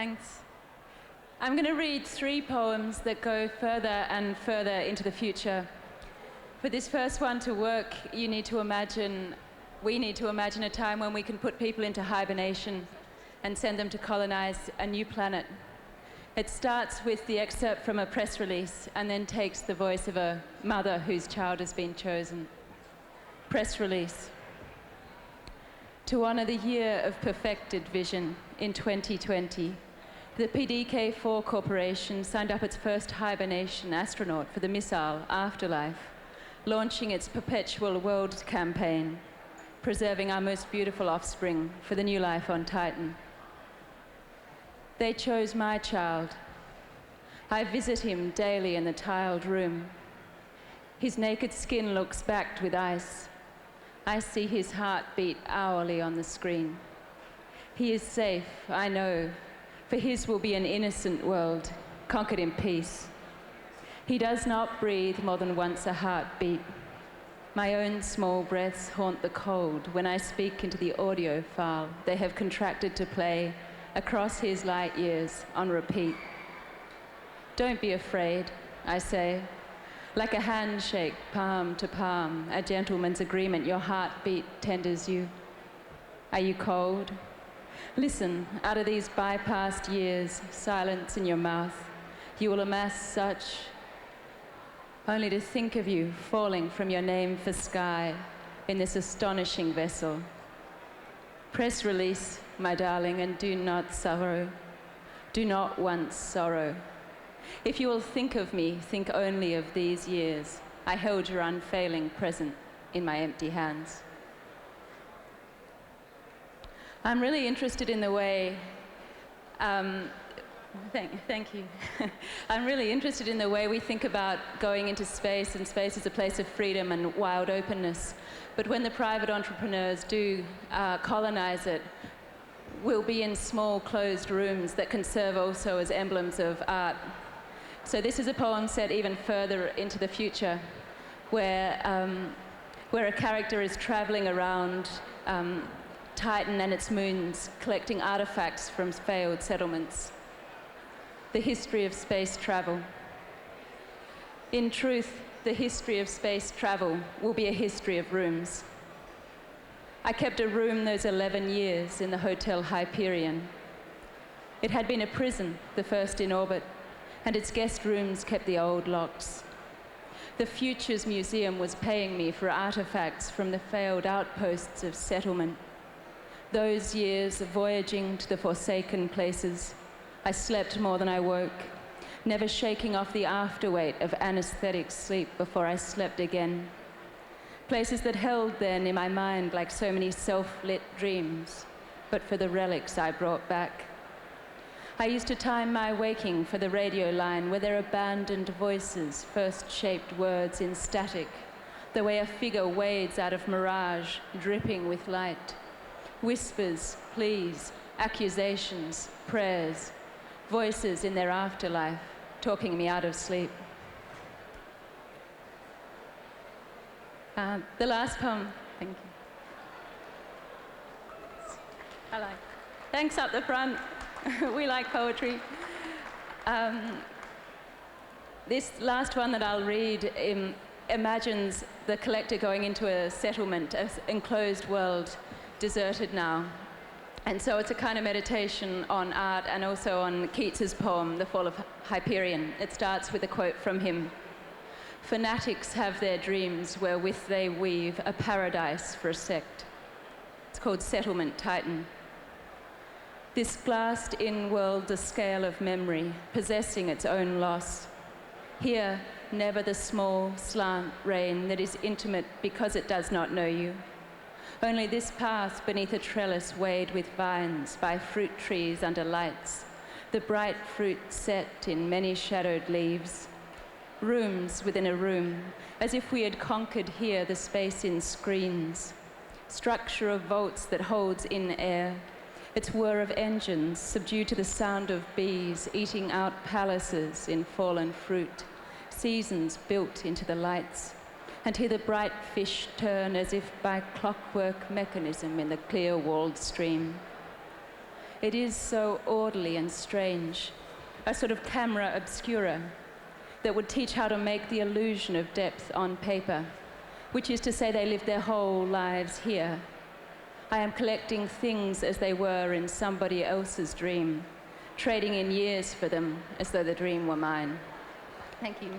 Thanks. I'm going to read 3 poems that go further and further into the future. For this first one to work, we need to imagine a time when we can put people into hibernation and send them to colonize a new planet. It starts with the excerpt from a press release and then takes the voice of a mother whose child has been chosen. Press release. To honor the year of perfected vision in 2020, the PDK-4 Corporation signed up its first hibernation astronaut for the missile Afterlife, launching its Perpetual World campaign, preserving our most beautiful offspring for the new life on Titan. They chose my child. I visit him daily in the tiled room. His naked skin looks backed with ice. I see his heart beat hourly on the screen. He is safe, I know, for his will be an innocent world, conquered in peace. He does not breathe more than once a heartbeat. My own small breaths haunt the cold when I speak into the audio file they have contracted to play across his light years on repeat. Don't be afraid, I say. Like a handshake, palm to palm, a gentleman's agreement, your heartbeat tenders you. Are you cold? Listen, out of these bypassed years, silence in your mouth, you will amass such, only to think of you falling from your name for sky in this astonishing vessel. Press release, my darling, and do not sorrow. Do not once sorrow. If you will think of me, think only of these years. I held your unfailing present in my empty hands. I'm really interested in the way, thank you. I'm really interested in the way we think about going into space, and space is a place of freedom and wild openness. But when the private entrepreneurs do colonize it, we'll be in small closed rooms that can serve also as emblems of art. So this is a poem set even further into the future, where a character is traveling around Titan and its moons, collecting artifacts from failed settlements. The history of space travel. In truth, the history of space travel will be a history of rooms. I kept a room those 11 years in the Hotel Hyperion. It had been a prison, the first in orbit, and its guest rooms kept the old locks. The Futures Museum was paying me for artifacts from the failed outposts of settlement. Those years of voyaging to the forsaken places, I slept more than I woke, never shaking off the afterweight of anesthetic sleep before I slept again. Places that held then in my mind like so many self-lit dreams, but for the relics I brought back. I used to time my waking for the radio line where their abandoned voices first shaped words in static, the way a figure wades out of mirage, dripping with light. Whispers, pleas, accusations, prayers, voices in their afterlife, talking me out of sleep. The last poem, thank you. I like. Thanks up the front. We like poetry. This last one that I'll read imagines the collector going into a settlement, an enclosed world, deserted now. And so it's a kind of meditation on art and also on Keats's poem, The Fall of Hyperion. It starts with a quote from him. Fanatics have their dreams wherewith they weave a paradise for a sect. It's called Settlement Titan. This glassed-in world, a scale of memory, possessing its own loss. Here, never the small slant rain that is intimate because it does not know you. Only this path beneath a trellis weighed with vines by fruit trees under lights, the bright fruit set in many shadowed leaves. Rooms within a room, as if we had conquered here the space in screens. Structure of vaults that holds in air, its whir of engines subdued to the sound of bees eating out palaces in fallen fruit, seasons built into the lights. And hear the bright fish turn as if by clockwork mechanism in the clear-walled stream. It is so orderly and strange, a sort of camera obscura that would teach how to make the illusion of depth on paper, which is to say they live their whole lives here. I am collecting things as they were in somebody else's dream, trading in years for them as though the dream were mine. Thank you.